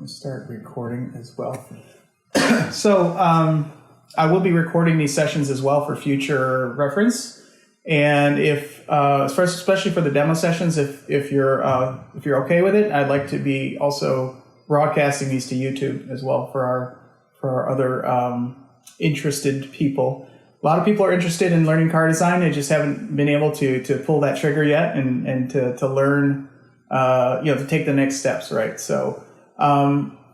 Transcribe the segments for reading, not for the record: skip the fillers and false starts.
Start recording as well. So I will be recording these sessions as well for future reference. And if, especially for the demo sessions, if you're okay with it, I'd like to be also broadcasting these to YouTube as well for our other interested people. A lot of people are interested in learning car design. They just haven't been able to pull that trigger yet and to learn, to take the next steps, right? So.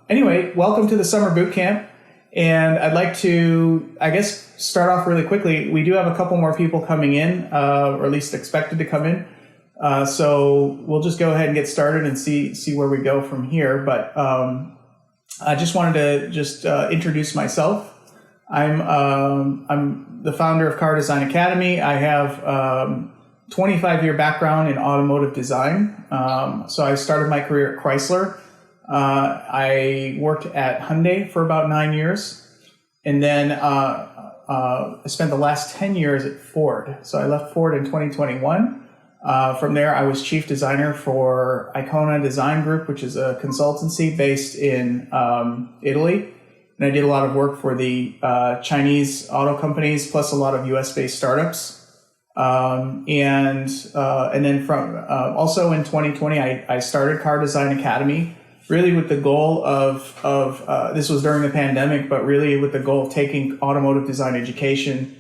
Anyway, welcome to the summer boot camp, and I'd like to, start off really quickly. We do have a couple more people coming in, or at least expected to come in. So we'll just go ahead and get started and see where we go from here. But I just wanted to introduce myself. I'm the founder of CARDESIGN Academy. I have 25-year background in automotive design. So I started my career at Chrysler. I worked at Hyundai for about 9 years, and then I spent the last 10 years at Ford. So I left Ford in 2021. From there, I was chief designer for Icona Design Group, which is a consultancy based in Italy. And I did a lot of work for the Chinese auto companies, plus a lot of US-based startups. And then from also in 2020, I started CARDESIGN Academy, really with the goal of this was during the pandemic, but really with the goal of taking automotive design education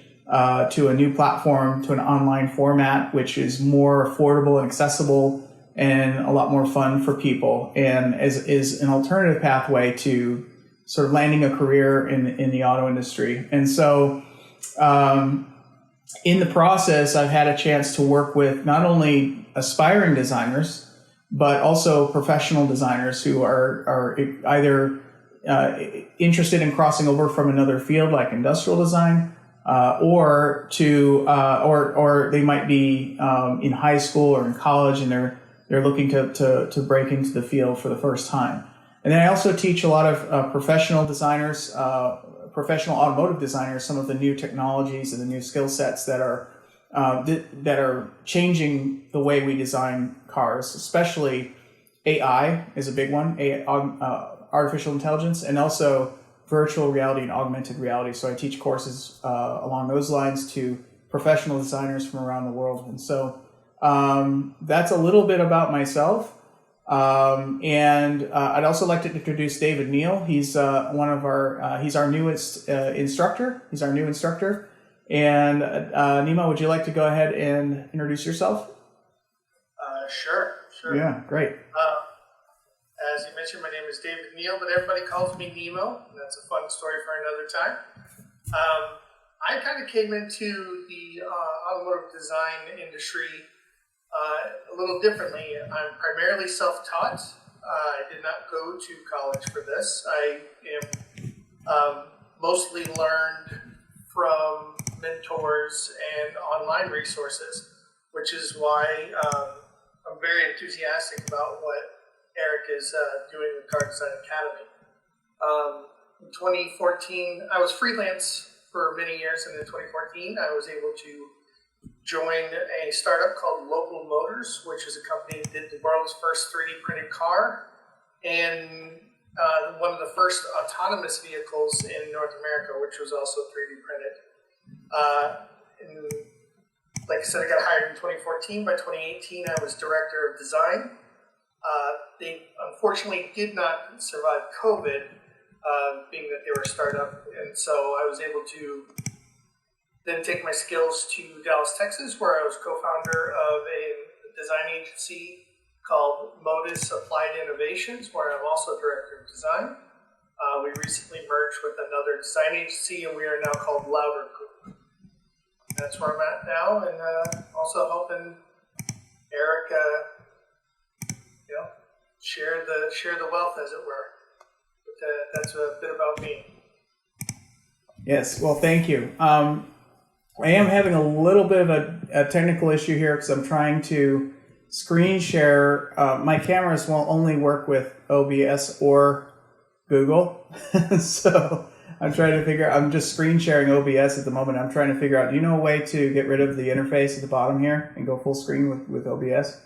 to a new platform, to an online format, which is more affordable and accessible and a lot more fun for people, and is an alternative pathway to sort of landing a career in the auto industry. And so in the process, I've had a chance to work with not only aspiring designers, but also professional designers who are either interested in crossing over from another field like industrial design, or they might be in high school or in college and they're looking to break into the field for the first time. And then I also teach a lot of professional designers, professional automotive designers, some of the new technologies and the new skill sets that are changing the way we design cars, especially AI is a big one, artificial intelligence, and also virtual reality and augmented reality. So I teach courses along those lines to professional designers from around the world. And so that's a little bit about myself. And I'd also like to introduce David Neal. He's he's our newest instructor. He's our new instructor. And Nima, would you like to go ahead and introduce yourself? Sure. Yeah, great. As you mentioned, my name is David Neal, but everybody calls me Nemo. That's a fun story for another time. I kind of came into the automotive design industry a little differently. I'm primarily self-taught. I did not go to college for this. I am mostly learned from mentors and online resources, which is why I'm very enthusiastic about what Eric is doing with CARDESIGN Academy. In 2014, I was freelance for many years, and in 2014, I was able to join a startup called Local Motors, which is a company that did the world's first 3D printed car and one of the first autonomous vehicles in North America, which was also 3D printed. And like I said, I got hired in 2014. By 2018, I was director of design. They unfortunately did not survive COVID, being that they were a startup. And so I was able to then take my skills to Dallas, Texas, where I was co-founder of a design agency called Modus Applied Innovations, where I'm also director of design. We recently merged with another design agency, and we are now called Louder Group. That's where I'm at now, and also helping Eric, share the wealth, as it were. But that's a bit about me. Yes, well, thank you. I am having a little bit of a technical issue here because I'm trying to screen share. My cameras won't only work with OBS or Google, so I'm just screen sharing OBS at the moment. I'm trying to figure out, do you know a way to get rid of the interface at the bottom here and go full screen with OBS?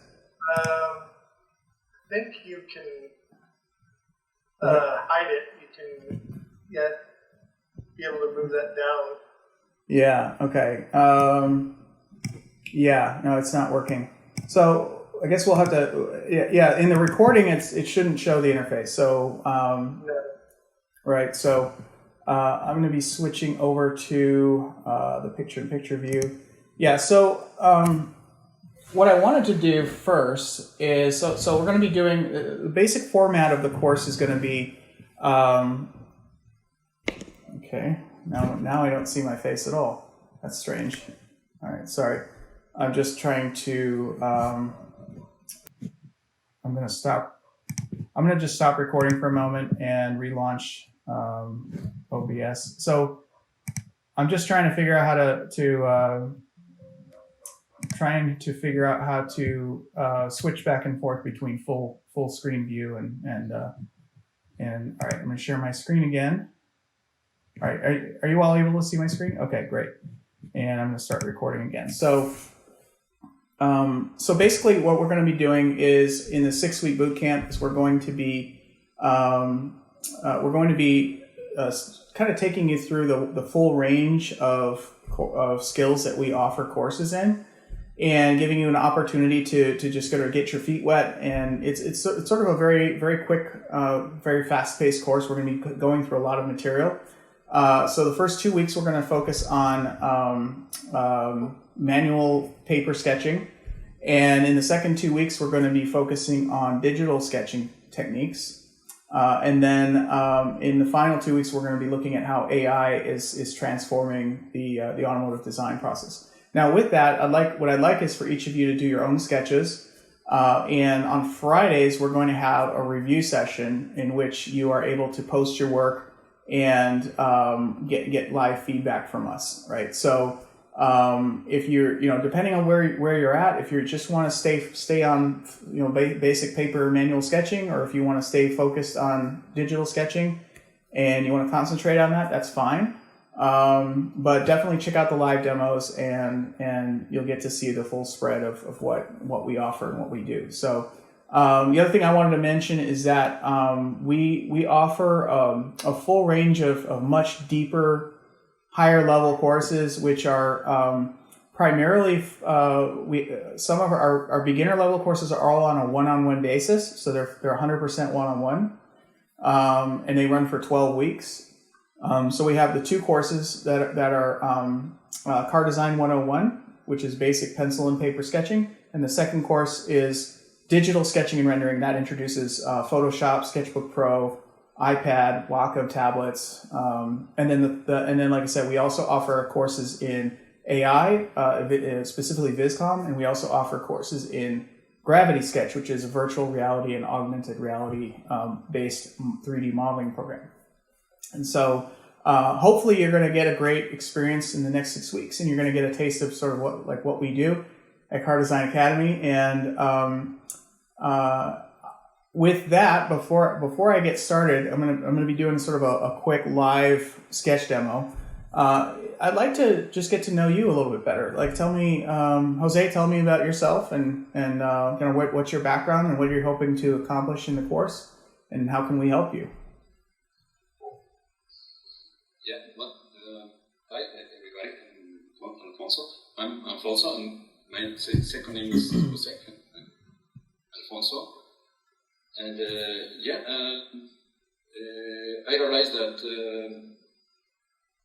I think you can, hide it, you can be able to move that down. Yeah. Okay. Yeah. No, it's not working. So I guess we'll have to. Yeah. In the recording, it shouldn't show the interface. So No. right. So I'm going to be switching over to the picture-in-picture view. Yeah. So what I wanted to do first is so we're going to be doing the basic format of the course is going to be. Okay. Now I don't see my face at all. That's strange. All right, sorry. I'm just trying to. I'm going to stop. I'm going to just stop recording for a moment and relaunch OBS. So I'm just trying to figure out how to switch back and forth between full screen view and all right. I'm going to share my screen again. All right, are you all able to see my screen? Okay, great. And I'm going to start recording again. So basically what we're going to be doing is in the 6-week boot camp is we're going to be kind of taking you through the full range of skills that we offer courses in, and giving you an opportunity to just go to get your feet wet. And it's sort of a very, very quick, very fast-paced course. We're going to be going through a lot of material. So the first 2 weeks, we're going to focus on manual paper sketching. And in the second 2 weeks, we're going to be focusing on digital sketching techniques. And then in the final 2 weeks, we're going to be looking at how AI is transforming the automotive design process. Now, with that, what I'd like is for each of you to do your own sketches. And on Fridays, we're going to have a review session in which you are able to post your work and get live feedback from us, right? So if you're, depending on where you're at, if you just want to stay on, basic paper manual sketching, or if you want to stay focused on digital sketching and you want to concentrate on that, that's fine. But definitely check out the live demos and you'll get to see the full spread of what we offer and what we do. So the other thing I wanted to mention is that we offer a full range of much deeper, higher level courses, which are primarily some of our beginner level courses are all on a one-on-one basis, so they're 100% one-on-one, and they run for 12 weeks. So we have the two courses that are Car Design 101, which is basic pencil and paper sketching, and the second course is digital sketching and rendering. That introduces Photoshop, Sketchbook Pro, iPad, Wacom tablets, and then like I said, we also offer courses in AI, specifically Viscom, and we also offer courses in Gravity Sketch, which is a virtual reality and augmented reality based 3D modeling program. And so hopefully you're going to get a great experience in the next 6 weeks, and you're going to get a taste of sort of what we do at CARDESIGN Academy. And with that, before I get started, I'm gonna be doing sort of a quick live sketch demo. I'd like to just get to know you a little bit better. Like, tell me, Jose, tell me about yourself and kind of what's your background and what you're hoping to accomplish in the course, and how can we help you? Yeah, well, hi everybody. I'm Alfonso. I'm Alfonso, and my second name is Jose. Alfonso. And I realized that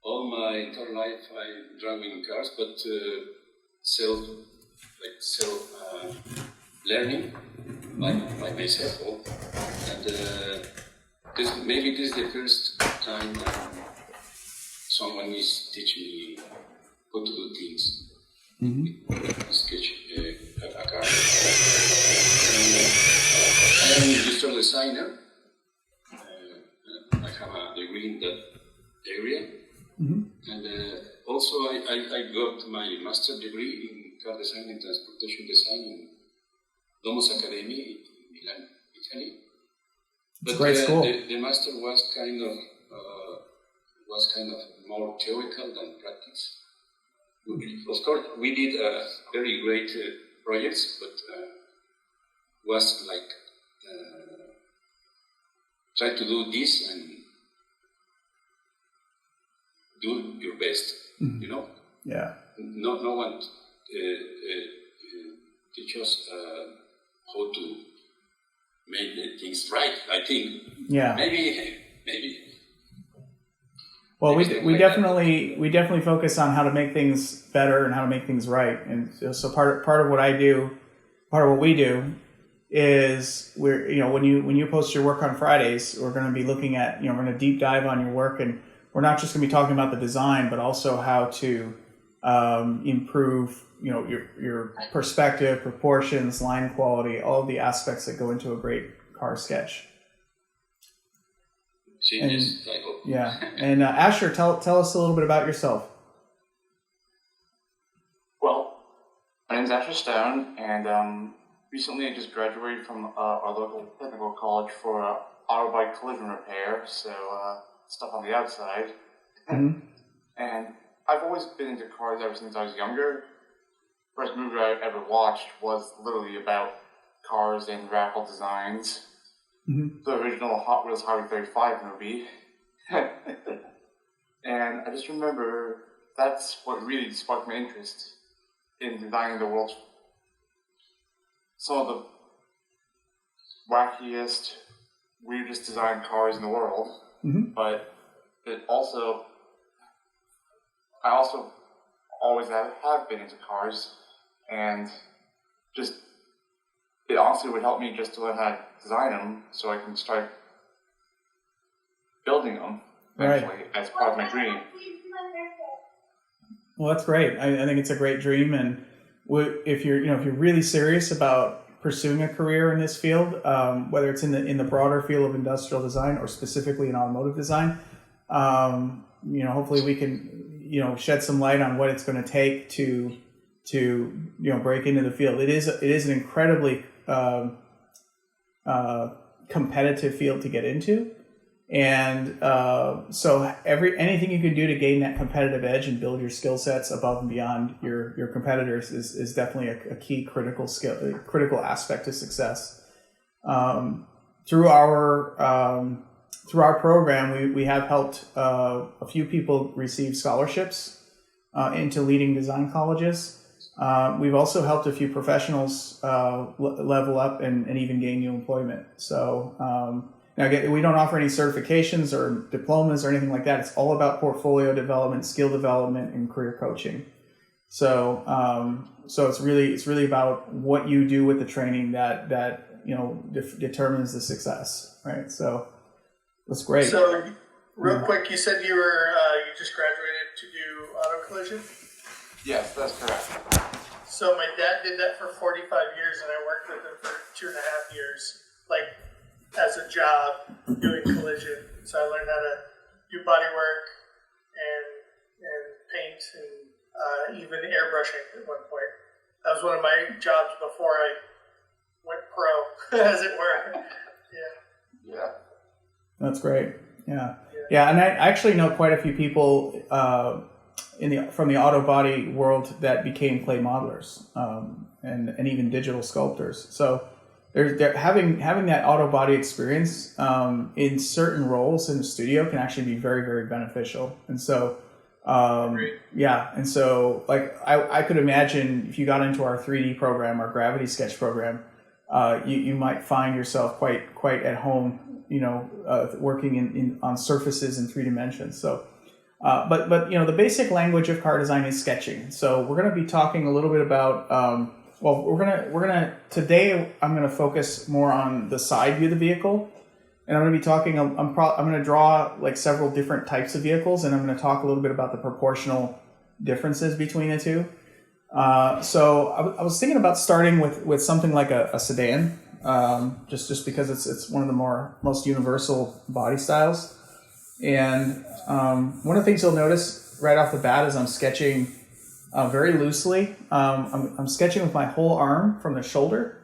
all my entire life I'm driving cars, but self learning by myself. And maybe this is the first time someone is teaching me how to do things. Sketch a car. I am an industrial designer. I have a degree in that area. And also I got my master's degree in car design and transportation design in CARDESIGN.ACADEMY in Milan, Italy. But great school. The master was kind of more theoretical than practice. Of course, we did very great projects, but was like try to do this and do your best. You know. Yeah. No one teach us how to make the things right. I think. Yeah. Maybe. Well, we definitely focus on how to make things better and how to make things right. And so part of what we do is when you post your work on Fridays, we're going to be looking at, we're going to deep dive on your work, and we're not just going to be talking about the design, but also how to improve, your perspective, proportions, line quality, all of the aspects that go into a great car sketch. Genius, I hope. Yeah. And Asher, tell us a little bit about yourself. Well, my name is Asher Stone, and recently I just graduated from our local technical college for auto bike collision repair, so stuff on the outside. Mm-hmm. And I've always been into cars ever since I was younger. First movie I ever watched was literally about cars and graphical designs. Mm-hmm. The original Hot Wheels Highway 35 movie. And I just remember that's what really sparked my interest in designing the world's some of the wackiest, weirdest designed cars in the world. Mm-hmm. But I also always have been into cars, and just it honestly would help me just to learn how to design them so I can start building them eventually as part of my dream. Well, that's great. I think it's a great dream, and if you're really serious about pursuing a career in this field, whether it's in the broader field of industrial design or specifically in automotive design, hopefully we can shed some light on what it's going to take to break into the field. It is an incredibly competitive field to get into, and so anything you can do to gain that competitive edge and build your skill sets above and beyond your competitors is definitely a key critical aspect to success. Through our program, we have helped a few people receive scholarships into leading design colleges. We've also helped a few professionals level up and even gain new employment. So now, again, we don't offer any certifications or diplomas or anything like that. It's all about portfolio development, skill development, and career coaching. So it's really about what you do with the training that determines the success, right? So that's great. So, real quick, you said you just graduated to do auto collision? Yes, that's correct. So my dad did that for 45 years, and I worked with him for 2.5 years, as a job doing collision. So I learned how to do body work and paint and even airbrushing at one point. That was one of my jobs before I went pro, as it were. Yeah. That's great. Yeah, and I actually know quite a few people from the auto body world that became clay modelers and even digital sculptors. So they're having that auto body experience in certain roles in the studio can actually be very, very beneficial. And so and so I could imagine if you got into our 3D program, our gravity sketch program, you might find yourself quite at home, working on surfaces in 3 dimensions. So, but the basic language of car design is sketching. So we're going to be talking a little bit about, today I'm going to focus more on the side view of the vehicle. And I'm going to be talking, I'm going to draw several different types of vehicles, and I'm going to talk a little bit about the proportional differences between the two. So I was thinking about starting with something like a sedan, just because it's one of the most universal body styles. And one of the things you'll notice right off the bat is I'm sketching very loosely. I'm sketching with my whole arm from the shoulder,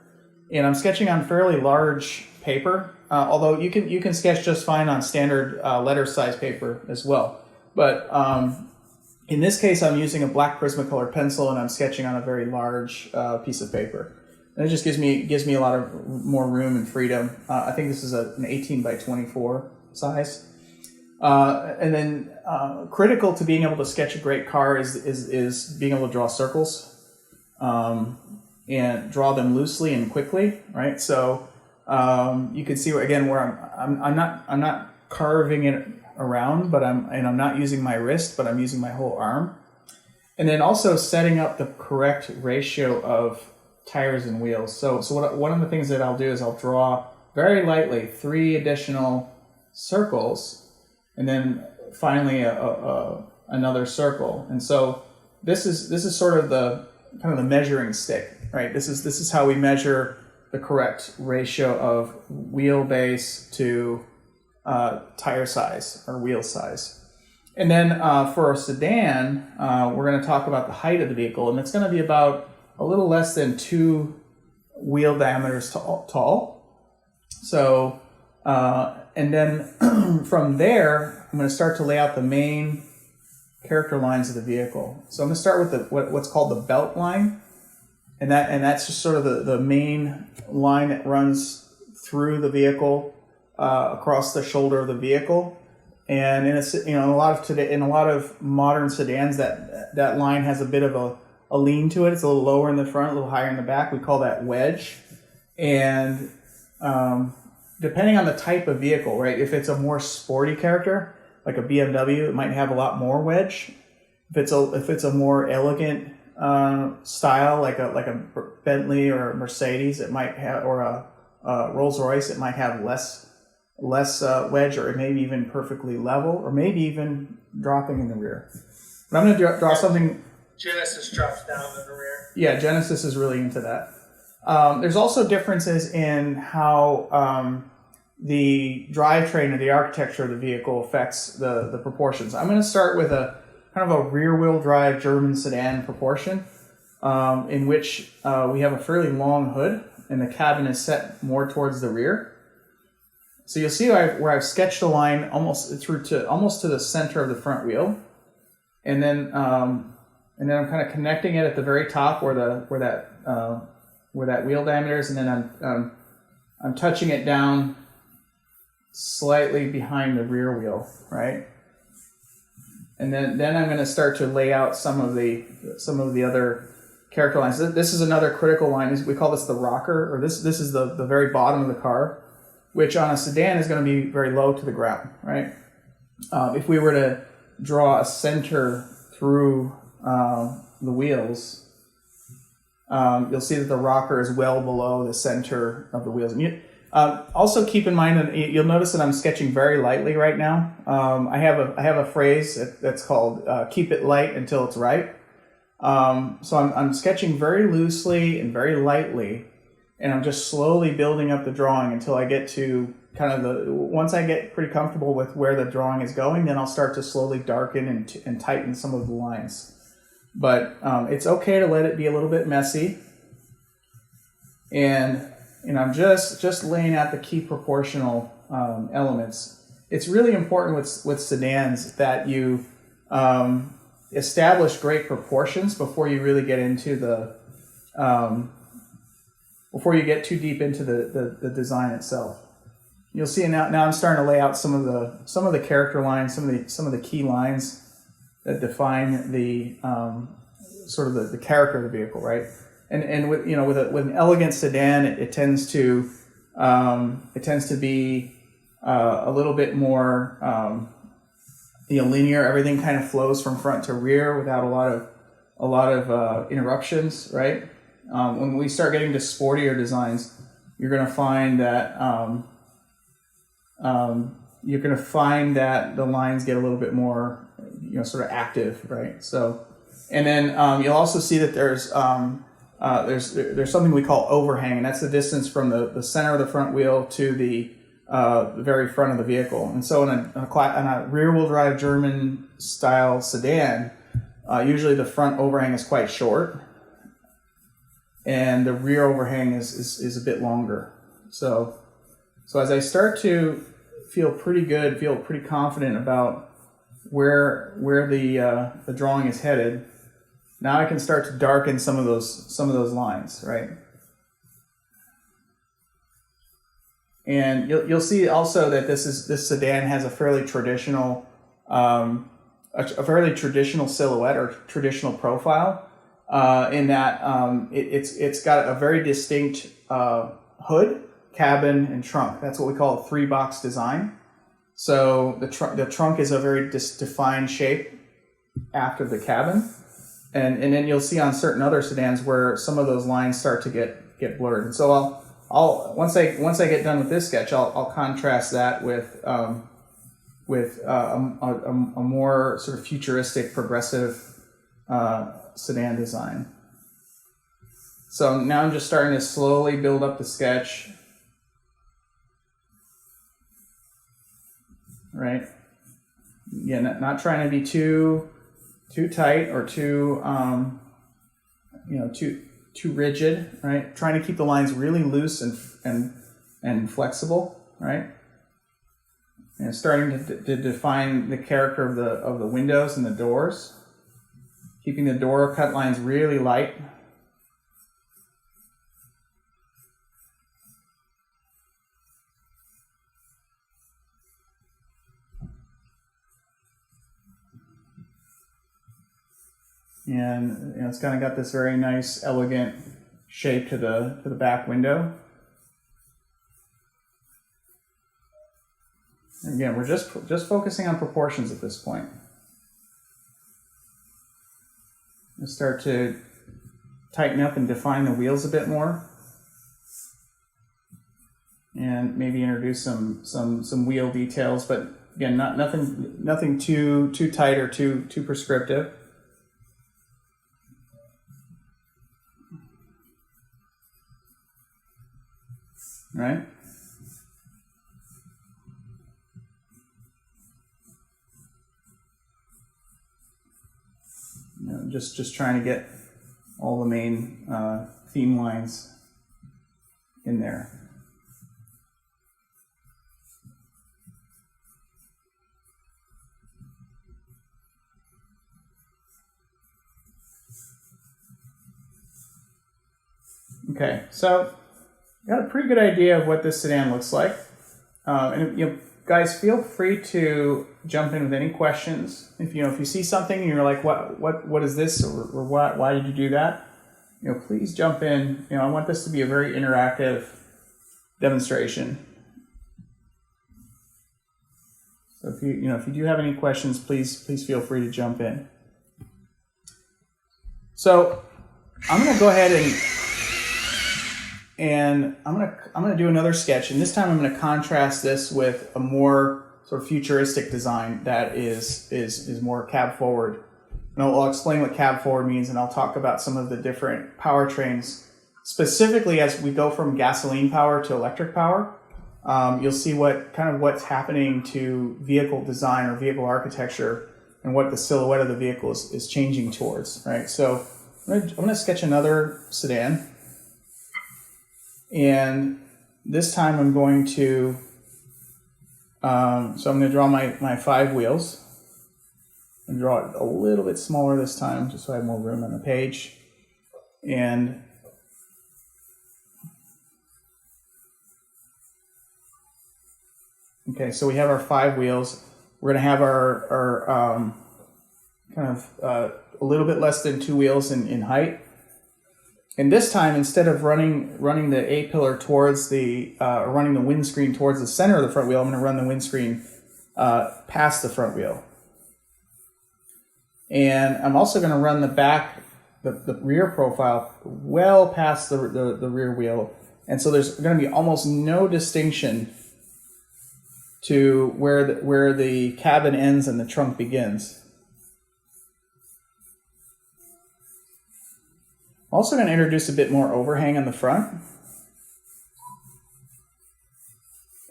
and I'm sketching on fairly large paper. Although you can sketch just fine on standard letter size paper as well. But in this case, I'm using a black Prismacolor pencil, and I'm sketching on a very large piece of paper. And it just gives me a lot of more room and freedom. I think this is an 18 by 24 size. And then critical to being able to sketch a great car is being able to draw circles and draw them loosely and quickly, right? So you can see again where I'm not carving it around, but I'm not using my wrist, but I'm using my whole arm. And then also setting up the correct ratio of tires and wheels. So one of the things that I'll do is I'll draw very lightly 3 additional circles, and then finally another circle. And so this is sort of the kind of the measuring stick, right? This is how we measure the correct ratio of wheelbase to tire size or wheel size. And then for a sedan, we're going to talk about the height of the vehicle, and it's going to be about a little less than 2 wheel diameters tall. So, and then from there, I'm going to start to lay out the main character lines of the vehicle. So I'm going to start with what's called the belt line, and that's just sort of the main line that runs through the vehicle, across the shoulder of the vehicle. And in a lot of modern sedans, that line has a bit of a lean to it. It's a little lower in the front, a little higher in the back. We call that wedge. And depending on the type of vehicle, right? If it's a more sporty character, like a BMW, it might have a lot more wedge. If it's a more elegant style, like a Bentley or a Mercedes, it might have, or a Rolls Royce, it might have less wedge, or maybe even perfectly level, or maybe even dropping in the rear. But I'm going to draw something. Genesis drops down in the rear. Yeah, Genesis is really into that. There's also differences in how the drivetrain or the architecture of the vehicle affects the proportions. I'm going to start with a kind of a rear-wheel drive German sedan proportion, in which we have a fairly long hood, and the cabin is set more towards the rear. So you'll see where I've sketched a line almost to the center of the front wheel, and then I'm kind of connecting it at the very top where that wheel diameter is, and then I'm touching it down slightly behind the rear wheel, right? And then I'm going to start to lay out some of the other character lines. This is another critical line. We call this the rocker, or this is the very bottom of the car, which on a sedan is going to be very low to the ground, right? If we were to draw a center through the wheels, you'll see that the rocker is well below the center of the wheels. And also keep in mind, and you'll notice that I'm sketching very lightly right now. I have a phrase that's called "keep it light until it's right." So I'm sketching very loosely and very lightly, and I'm just slowly building up the drawing until I get to once I get pretty comfortable with where the drawing is going, then I'll start to slowly darken and tighten some of the lines. But it's okay to let it be a little bit messy, and I'm just laying out the key proportional elements. It's really important with sedans that you establish great proportions before you really get into before you get too deep into the design itself. You'll see now I'm starting to lay out some of the character lines, some of the key lines that define the sort of the character of the vehicle, right? And with an elegant sedan, it tends to be a little bit more linear. Everything kind of flows from front to rear without a lot of interruptions, right? When we start getting to sportier designs, you're going to find that the lines get a little bit more, sort of active, right? So, and then you'll also see that there's something we call overhang, and that's the distance from the center of the front wheel to the very front of the vehicle. And so in a rear-wheel drive German style sedan, usually the front overhang is quite short, and the rear overhang is a bit longer. So as I start to feel pretty confident about where the drawing is headed, now I can start to darken some of those lines, right? And you'll see also that this sedan has a fairly traditional silhouette or traditional profile, in that it's got a very distinct hood, cabin, and trunk. That's what we call a 3-box design. So the trunk is a very defined shape after the cabin, and then you'll see on certain other sedans where some of those lines start to get blurred. And so I'll once I get done with this sketch, I'll contrast that with a more sort of futuristic, progressive sedan design. So now I'm just starting to slowly build up the sketch. Right? Again, not trying to be too tight or too rigid, right? Trying to keep the lines really loose and flexible, right? And starting to define the character of the windows and the doors, keeping the door cut lines really light. And it's kind of got this very nice, elegant shape to the back window. And again, we're just focusing on proportions at this point. We'll start to tighten up and define the wheels a bit more, and maybe introduce some wheel details. But again, nothing too tight or too prescriptive. Right? Just trying to get all the main theme lines in there. Okay, so got a pretty good idea of what this sedan looks like, and guys, feel free to jump in with any questions. If you see something and you're like, what is this, or why did you do that? Please jump in. I want this to be a very interactive demonstration. So if you do have any questions, please feel free to jump in. So I'm going to go ahead and I'm gonna do another sketch, and this time I'm gonna contrast this with a more sort of futuristic design that is more cab forward. And I'll explain what cab forward means, and I'll talk about some of the different powertrains, specifically as we go from gasoline power to electric power. You'll see what's happening to vehicle design or vehicle architecture, and what the silhouette of the vehicle is changing towards. Right. So I'm gonna sketch another sedan. And this time I'm going to, I'm going to draw my 5 wheels, and draw it a little bit smaller this time, just so I have more room on the page. And okay, so we have our 5 wheels. We're going to have our kind of a little bit less than 2 wheels in height. And this time, instead of running the A-pillar towards or running the windscreen towards the center of the front wheel, I'm going to run the windscreen past the front wheel. And I'm also going to run the rear profile well past the rear wheel. And so there's going to be almost no distinction to where the cabin ends and the trunk begins. I'm also going to introduce a bit more overhang on the front.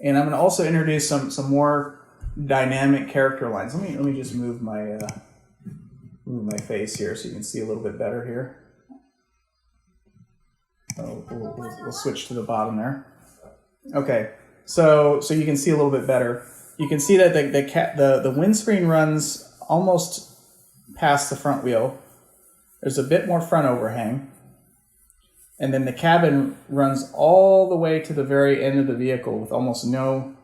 And I'm going to also introduce some more dynamic character lines. Let me just move my face here so you can see a little bit better here. We'll switch to the bottom there. Okay, so you can see a little bit better. You can see that the windscreen runs almost past the front wheel. There's a bit more front overhang. and then the cabin runs all the way to the very end of the vehicle with almost no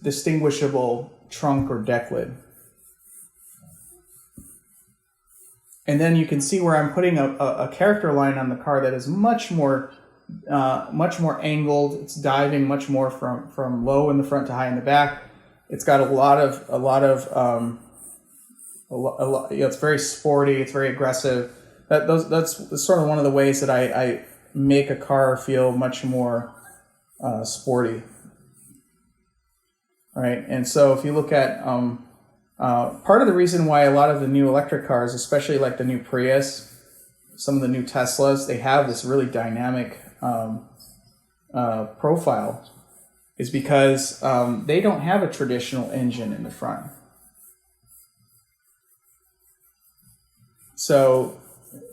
distinguishable trunk or deck lid. And then you can see where I'm putting a character line on the car that is much more angled. It's diving much more from low in the front to high in the back. It's got a lot of it's very sporty. It's very aggressive. That's sort of one of the ways that I make a car feel much more sporty. Right, and so if you look at part of the reason why a lot of the new electric cars, especially like the new Prius, some of the new Teslas, they have this really dynamic profile, is because they don't have a traditional engine in the front. So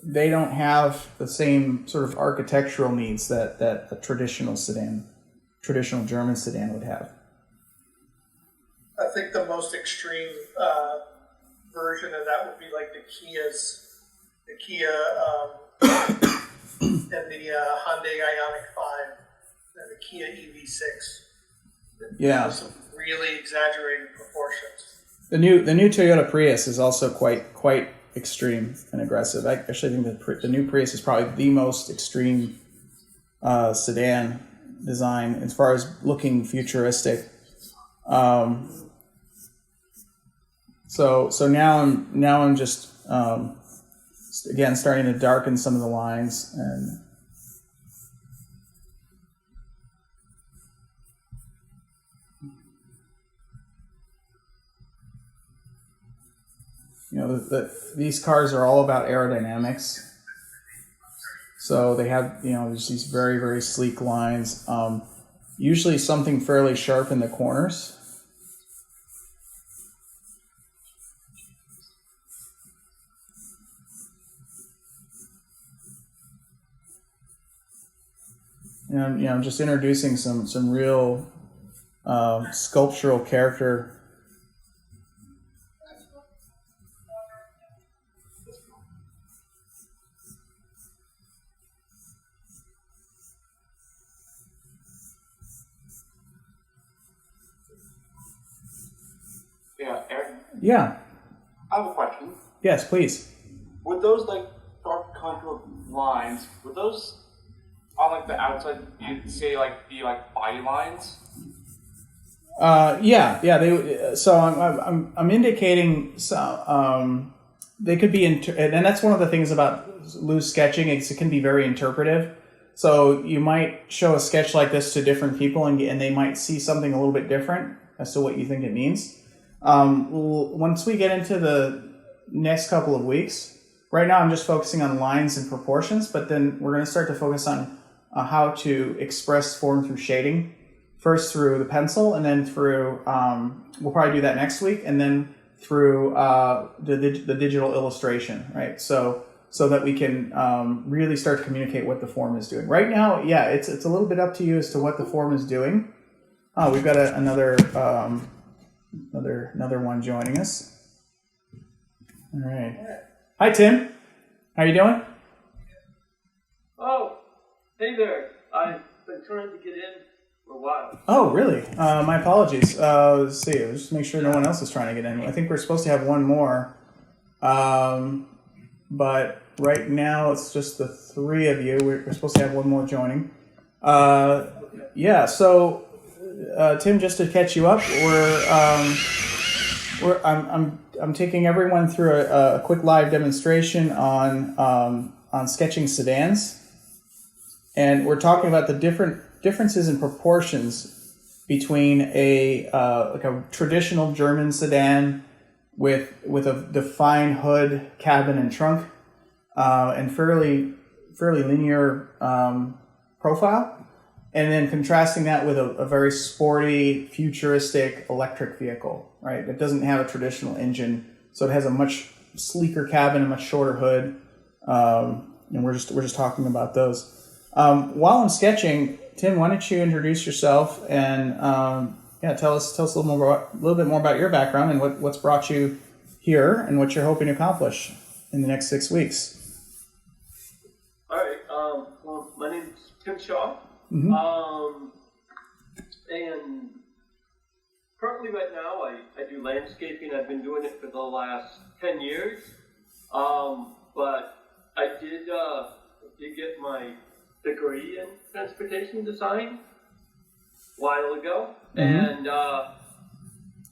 they don't have the same sort of architectural needs that a traditional German sedan would have. I think the most extreme version of that would be like the Kia and the Hyundai Ioniq 5 and the Kia EV6. Yeah. Some really exaggerated proportions. The new Toyota Prius is also quite extreme and aggressive. I actually think the new Prius is probably the most extreme sedan design as far as looking futuristic. So now I'm just again starting to darken some of the lines, and these cars are all about aerodynamics. So they have there's these very, very sleek lines. Usually something fairly sharp in the corners. And just introducing some real sculptural character. Yeah, Eric? Yeah. I have a question. Yes, please. Would those dark contour lines, would those on the outside you'd say be body lines? Yeah. So I'm indicating they could be, and that's one of the things about loose sketching. It can be very interpretive. So you might show a sketch like this to different people, and they might see something a little bit different as to what you think it means. Once we get into the next couple of weeks, right now I'm just focusing on lines and proportions, but then we're going to start to focus on how to express form through shading, first through the pencil, and then through, we'll probably do that next week, and then through the digital illustration, right? So that we can really start to communicate what the form is doing. Right now, yeah, it's a little bit up to you as to what the form is doing. We've got another one joining us. All right. Hi, Tim. How you doing? Oh, hey there. I've been trying to get in for a while. Oh, really? My apologies. Let's see. Let's just make sure no one else is trying to get in. I think we're supposed to have one more. But right now it's just the three of you. We're supposed to have one more joining. Yeah, so Tim, just to catch you up, I'm taking everyone through a quick live demonstration on sketching sedans, and we're talking about the differences in proportions between a traditional German sedan with a defined hood, cabin, and trunk, and fairly linear profile. And then contrasting that with a very sporty, futuristic electric vehicle, right? It doesn't have a traditional engine, so it has a much sleeker cabin, a much shorter hood, and we're just talking about those. While I'm sketching, Tim, why don't you introduce yourself and tell us a little bit more about your background and what's brought you here and what you're hoping to accomplish in the next 6 weeks. Tim Shaw. Mm-hmm. And currently right now I do landscaping. I've been doing it for the last 10 years. But I did get my degree in transportation design a while ago. Mm-hmm. And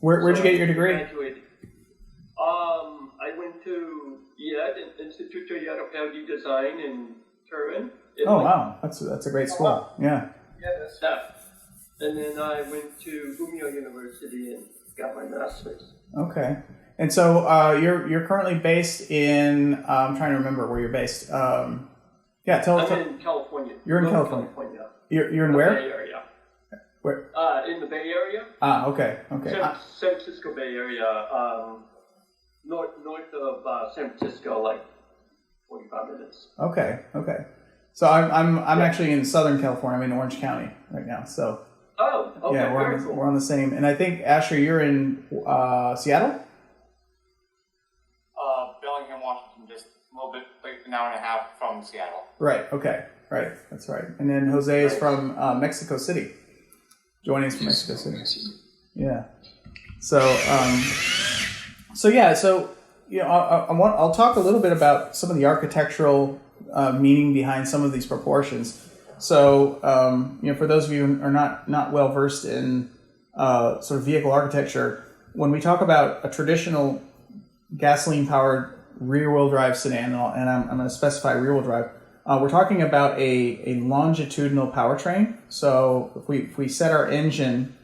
Where'd you get your degree? Graduated. I went to Institute of Yadopelgi Design in Turin. Oh wow, that's a great school. wow. Yeah. Yeah, that's And then I went to Bumio University and got my master's. Okay. And so you're currently based in. I'm trying to remember where you're based. Yeah, tell us. I'm in California. You're in North California. You're in the where? Bay Area. Where? In the Bay Area. Ah, okay. San Francisco Bay Area. North of San Francisco, like 45 minutes. Okay. So I'm actually in Southern California. I'm in Orange County right now. So Oh, okay. yeah, Very cool. we're on the same. And I think Asher, you're in Seattle. Bellingham, Washington, just a little bit, like an hour and a half from Seattle. Right. Okay. Right. That's right. And then Jose is from Mexico City. Joining us from Mexico City. Yeah. So I'll talk a little bit about some of the architectural meaning behind some of these proportions. So for those of you who are not well versed in sort of vehicle architecture, when we talk about a traditional gasoline powered rear wheel drive sedan, and I'm going to specify rear wheel drive, we're talking about a longitudinal powertrain. So if we set our engine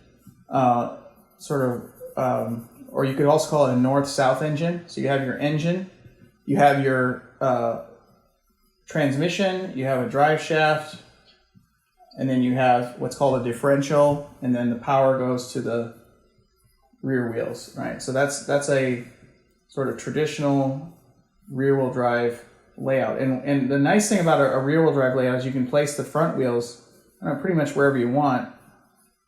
or you could also call it a north-south engine. So you have your engine, you have your transmission, you have a drive shaft, and then you have what's called a differential, and then the power goes to the rear wheels, right? So that's a sort of traditional rear-wheel drive layout. And the nice thing about a rear-wheel drive layout is you can place the front wheels pretty much wherever you want.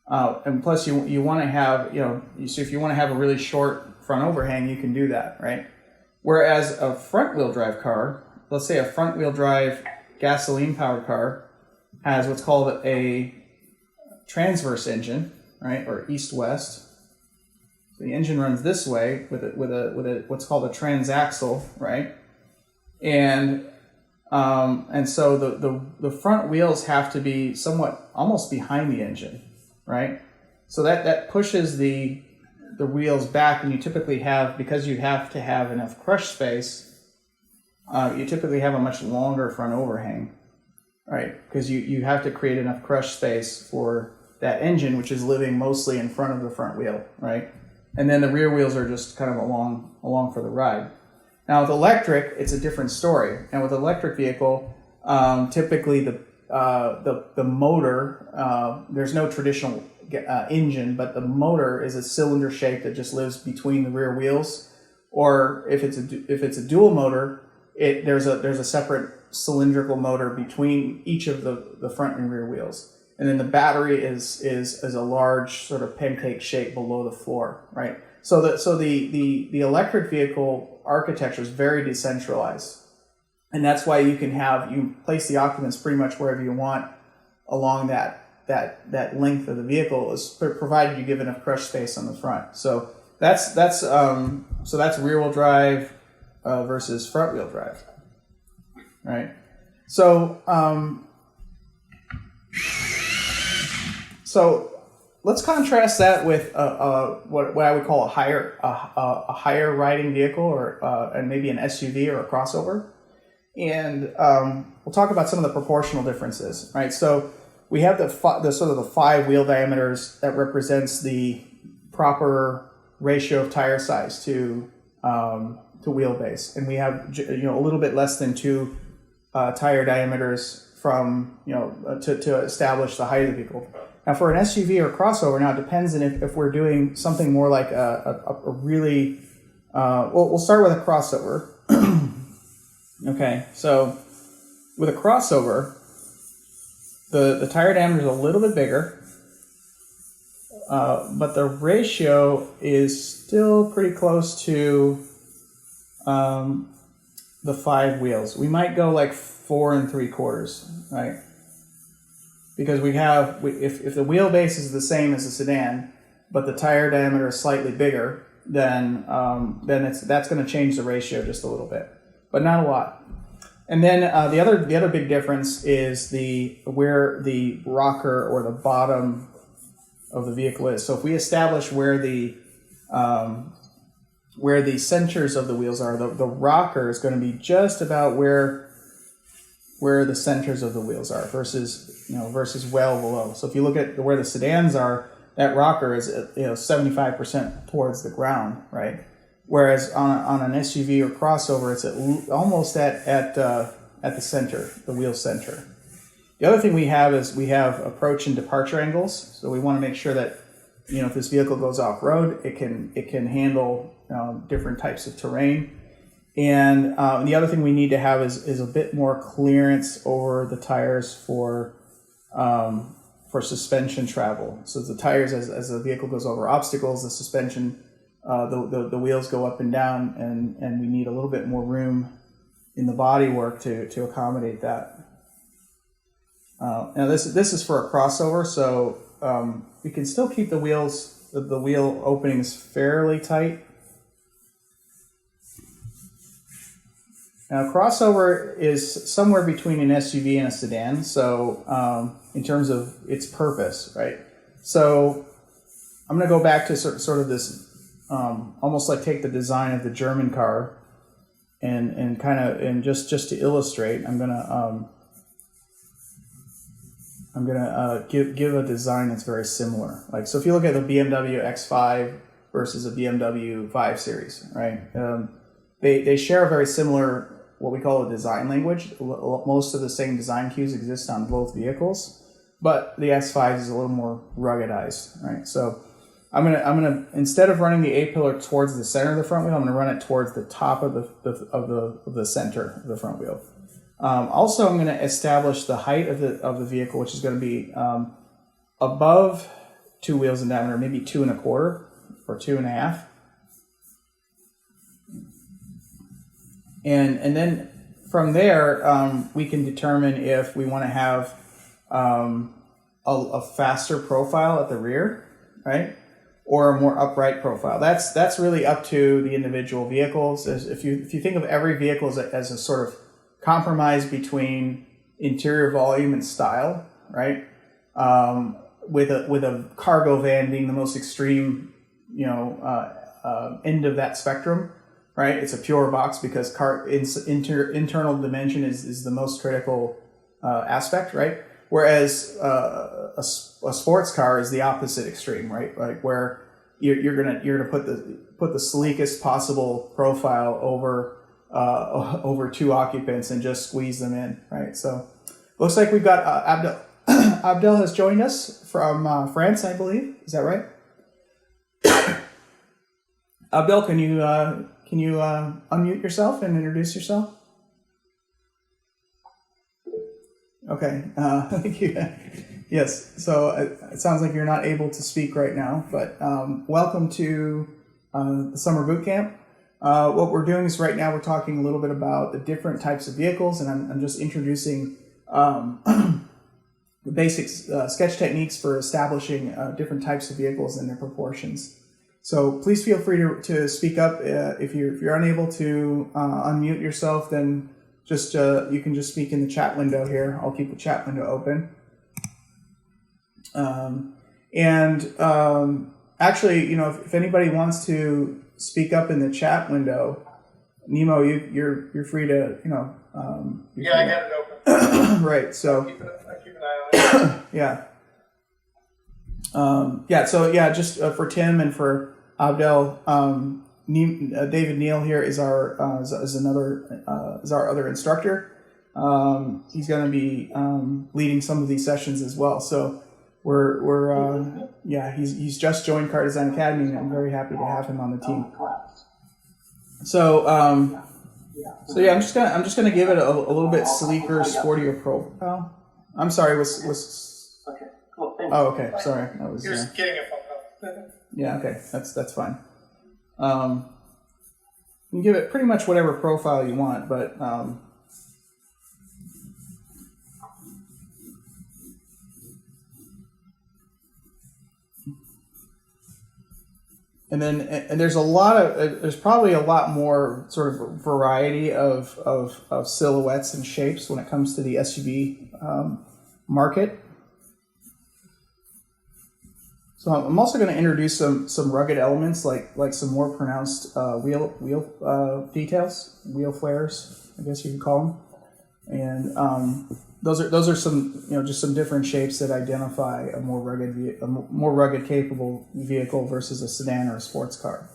And plus, you want to have, so if you want to have a really short front overhang, you can do that, right? Whereas a front-wheel drive car, let's say a front-wheel drive gasoline-powered car, has what's called a transverse engine, right, or east-west. So the engine runs this way with a what's called a transaxle, right? And so the front wheels have to be somewhat almost behind the engine, right? So that pushes the wheels back, and you typically have, because you have to have enough crush space, you typically have a much longer front overhang, right? Because you have to create enough crush space for that engine, which is living mostly in front of the front wheel, right? And then the rear wheels are just kind of along for the ride. Now with electric, it's a different story. And with electric vehicle, typically the motor, there's no traditional engine, but the motor is a cylinder shape that just lives between the rear wheels. Or if it's a dual motor, there's a separate cylindrical motor between each of the front and rear wheels. And then the battery is a large sort of pancake shape below the floor, right? So the electric vehicle architecture is very decentralized, and that's why you can place the occupants pretty much wherever you want along that length of the vehicle, is provided you give enough crush space on the front. So that's rear wheel drive versus front wheel drive, right? So let's contrast that with what I would call a higher riding vehicle, or and maybe an SUV or a crossover, and we'll talk about some of the proportional differences, right? So we have the sort of the 5 wheel diameters that represents the proper ratio of tire size to wheelbase, and we have a little bit less than 2 tire diameters from to establish the height of the vehicle. Now for an SUV or crossover, now it depends on if we're doing something more like a really we'll start with a crossover. Okay, so with a crossover, the tire diameter is a little bit bigger, but the ratio is still pretty close to the 5 wheels. We might go like 4 3/4, right? because if the wheelbase is the same as a sedan, but the tire diameter is slightly bigger, then that's going to change the ratio just a little bit, but not a lot. And then the other big difference is where the rocker or the bottom of the vehicle is. So if we establish where the centers of the wheels are, the rocker is going to be just about where the centers of the wheels are versus well below. So if you look at where the sedans are, that rocker is 75% towards the ground, right? Whereas on an SUV or crossover, it's almost at the center, the wheel center. The other thing we have is we have approach and departure angles. So we want to make sure that if this vehicle goes off road, it can handle different types of terrain. And the other thing we need to have is a bit more clearance over the tires for suspension travel. So the tires, as the vehicle goes over obstacles, the suspension, the wheels go up and down, and we need a little bit more room in the bodywork to accommodate that. Now this is for a crossover, so we can still keep the wheel openings fairly tight. Now, crossover is somewhere between an SUV and a sedan, so in terms of its purpose, right? So I'm going to go back to sort of this, almost like take the design of the German car, and just to illustrate, I'm gonna give a design that's very similar. Like, so if you look at the BMW X5 versus a BMW 5 Series, right? They share a very similar, what we call a design language. Most of the same design cues exist on both vehicles, but the X5 is a little more ruggedized, right? So I'm gonna instead of running the A-pillar towards the center of the front wheel, I'm gonna run it towards the top of the center of the front wheel. Also, I'm going to establish the height of the vehicle, which is going to be above 2 wheels in diameter, maybe 2 1/4 or 2 1/2. And then from there, we can determine if we want to have a faster profile at the rear, right, or a more upright profile. That's really up to the individual vehicles. If you think of every vehicle as a sort of compromise between interior volume and style, right? With a cargo van being the most extreme, end of that spectrum, right? It's a pure box because internal dimension is the most critical aspect, right? Whereas a sports car is the opposite extreme, right? Like where you're gonna put the sleekest possible profile over 2 occupants and just squeeze them in, right? So looks like we've got Abdel. Abdel has joined us from France, I believe. Is that right? Abdel, can you unmute yourself and introduce yourself? Okay, thank you. Yes, so it sounds like you're not able to speak right now, but welcome to the summer boot camp. What we're doing is right now we're talking a little bit about the different types of vehicles, and I'm just introducing the basic sketch techniques for establishing different types of vehicles and their proportions. So please feel free to speak up. If you're unable to unmute yourself, then just you can just speak in the chat window here. I'll keep the chat window open. Actually, if anybody wants to speak up in the chat window, Nemo, you're free to, I got it open. Right. So I keep an eye on it. Yeah. Just for Tim and for Abdel, David Neal here is our other instructor. He's going to be leading some of these sessions as well. So he's just joined CARDESIGN Academy, and I'm very happy to have him on the team. So I'm just gonna give it a little bit sleeker, sportier profile. I'm sorry, was Okay, cool. Thanks. oh, okay, sorry, that was You're just getting a phone call. yeah, okay, that's fine. You can give it pretty much whatever profile you want, but And then and there's probably a lot more sort of variety of silhouettes and shapes when it comes to the SUV market. So I'm also going to introduce some rugged elements like some more pronounced wheel details, wheel flares, I guess you could call them. And those are some, just some different shapes that identify a more rugged capable vehicle versus a sedan or a sports car.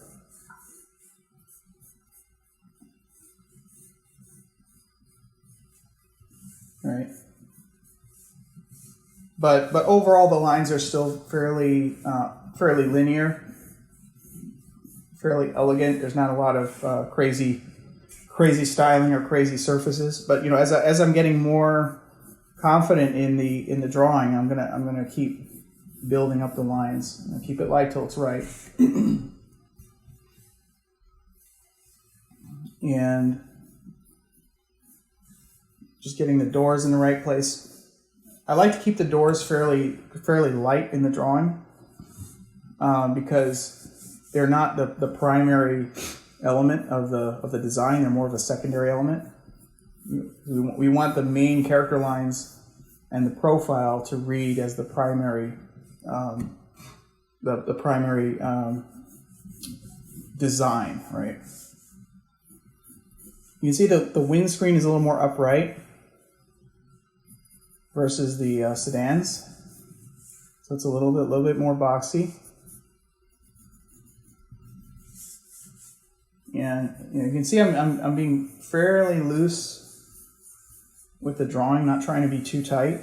All right. But overall, the lines are still fairly linear, fairly elegant. There's not a lot of crazy styling or crazy surfaces. But as I'm getting more confident in the drawing, I'm gonna keep building up the lines and keep it light till it's right. And just getting the doors in the right place. I like to keep the doors fairly light in the drawing because they're not the primary element of the design. They're more of a secondary element. We want the main character lines and the profile to read as the primary the primary design, right? You can see the windscreen is a little more upright versus the sedans, so it's a little bit more boxy. And you can see I'm being fairly loose with the drawing, not trying to be too tight.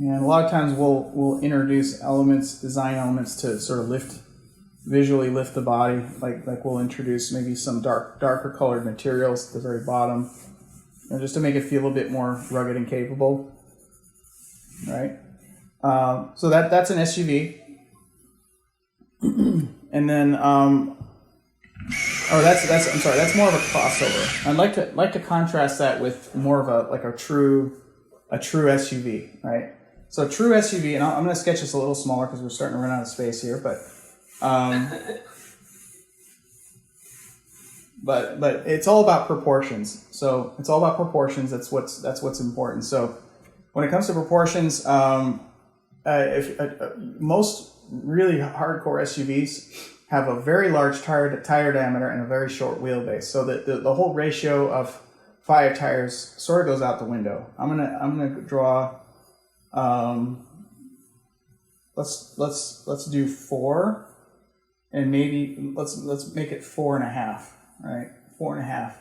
And a lot of times we'll introduce design elements to sort of visually lift the body. Like we'll introduce maybe some darker colored materials at the very bottom, just to make it feel a bit more rugged and capable. Right. So that's an SUV. And then that's more of a crossover. I'd like to contrast that with more of a true SUV, right? So a true SUV, and I'm going to sketch this a little smaller because we're starting to run out of space here, but it's all about proportions. So it's all about proportions. That's what's important. So when it comes to proportions, most really hardcore SUVs have a very large tire diameter and a very short wheelbase. So the whole ratio of 5 tires sort of goes out the window. I'm gonna draw. Let's do 4, and maybe let's make it 4.5. Right, 4.5.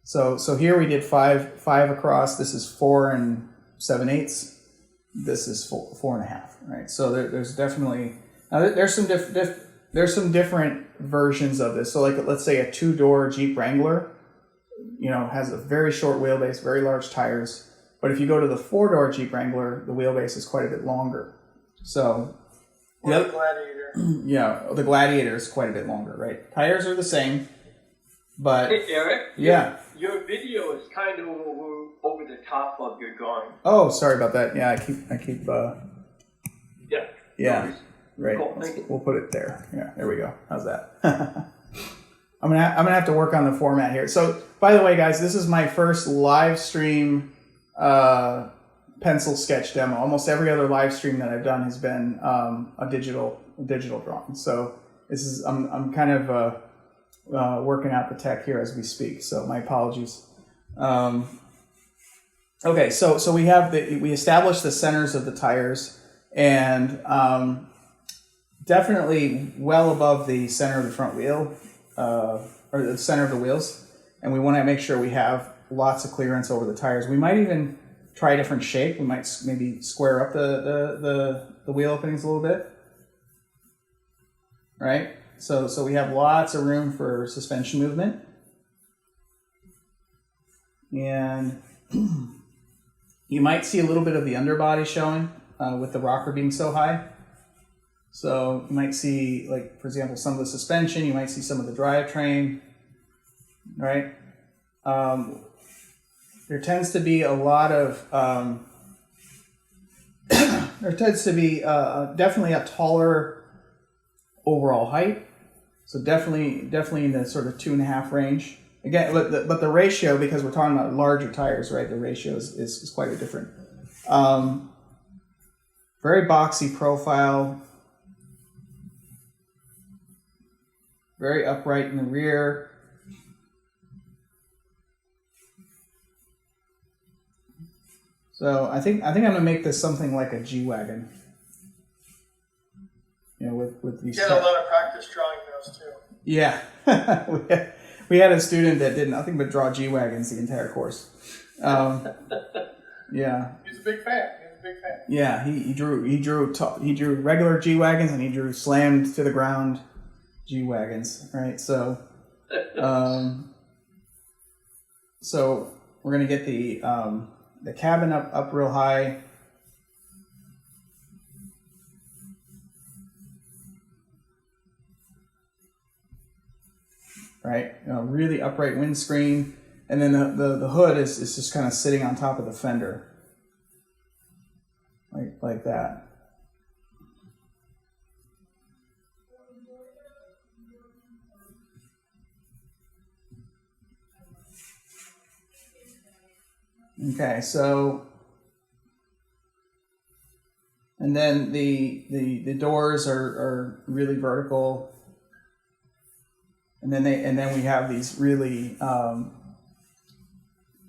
So here we did 5 across. This is 4 7/8. This is 4.5. Right. So there's definitely there's some different versions of this. So let's say a 2-door Jeep Wrangler, has a very short wheelbase, very large tires. But if you go to the 4-door Jeep Wrangler, the wheelbase is quite a bit longer. So the Gladiator. Yeah, the Gladiator is quite a bit longer, right? Tires are the same, but hey Eric. Yeah. Your video is kind of over the top of your drawing. Oh, sorry about that. Yeah, I keep. Yeah. Yeah. Right. Cool. We'll put it there. Yeah. There we go. How's that? I'm gonna have to work on the format here. So, by the way, guys, this is my first live stream pencil sketch demo. Almost every other live stream that I've done has been a digital drawing. So I'm kind of working out the tech here as we speak. So my apologies. Okay, so we established the centers of the tires, and definitely well above the center of the front wheel, or the center of the wheels, and we want to make sure we have lots of clearance over the tires. We might even try a different shape. We might maybe square up the wheel openings a little bit, right? So we have lots of room for suspension movement. And You might see a little bit of the underbody showing with the rocker being so high. So you might see, like, for example, some of the suspension. You might see some of the drivetrain, right? There tends to be a lot of, there tends to be definitely a taller overall height. So definitely in the sort of 2.5 range. Again, but the ratio, because we're talking about larger tires, right? The ratio is quite a different. Very boxy profile. Very upright in the rear. So I think I'm gonna make this something like a G-Wagon. You know, with these. You had a lot of practice drawing those too. Yeah, we had a student that did nothing but draw G-Wagons the entire course. Yeah. He's a big fan. Yeah, he drew regular G-Wagons, and he drew slammed to the ground G-Wagons, right? So, so we're gonna get the cabin up real high. Right, really upright windscreen, and then the hood is just kind of sitting on top of the fender, like that. Okay, so, and then the doors are really vertical. And then we have these really,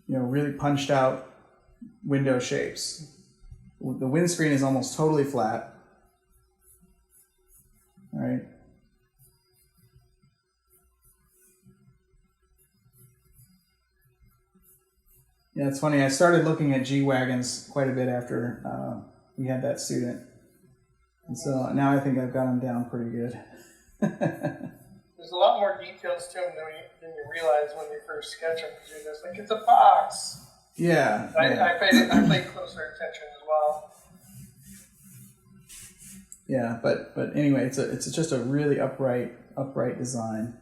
really punched out window shapes. The windscreen is almost totally flat. All right. Yeah, it's funny. I started looking at G-Wagons quite a bit after we had that student. And so now I think I've got them down pretty good. There's a lot more details to them than you realize when you first sketch them. You're just like, it's a box. Yeah. I paid closer attention as well. Yeah, but anyway, it's just a really upright design.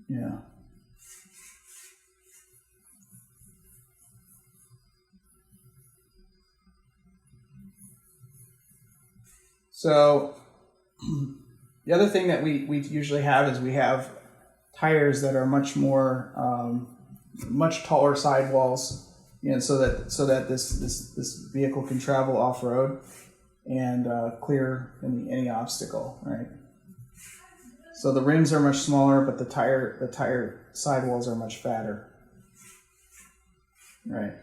Yeah. So the other thing that we usually have is we have tires that are much more, much taller sidewalls, so that this vehicle can travel off road and clear any obstacle, right? So the rims are much smaller, but the tire sidewalls are much fatter, right?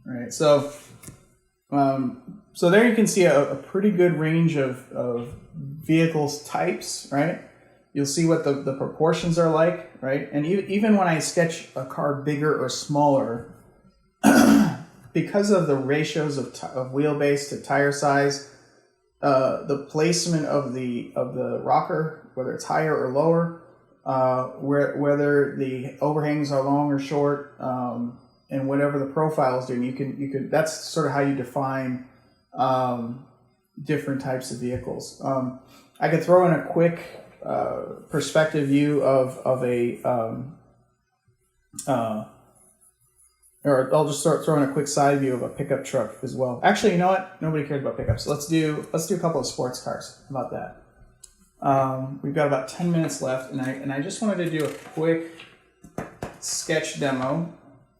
All right, so there you can see a pretty good range of vehicles types, right? You'll see what the proportions are like, right? And even when I sketch a car bigger or smaller, because of the ratios of wheelbase to tire size, the placement of the rocker, whether it's higher or lower, whether the overhangs are long or short, and whatever the profile is doing, you can that's sort of how you define different types of vehicles. I could throw in a quick perspective view of a or I'll just throw in a quick side view of a pickup truck as well. Actually, you know what? Nobody cares about pickups. Let's do a couple of sports cars. How about that? We've got about 10 minutes left, and I just wanted to do a quick sketch demo.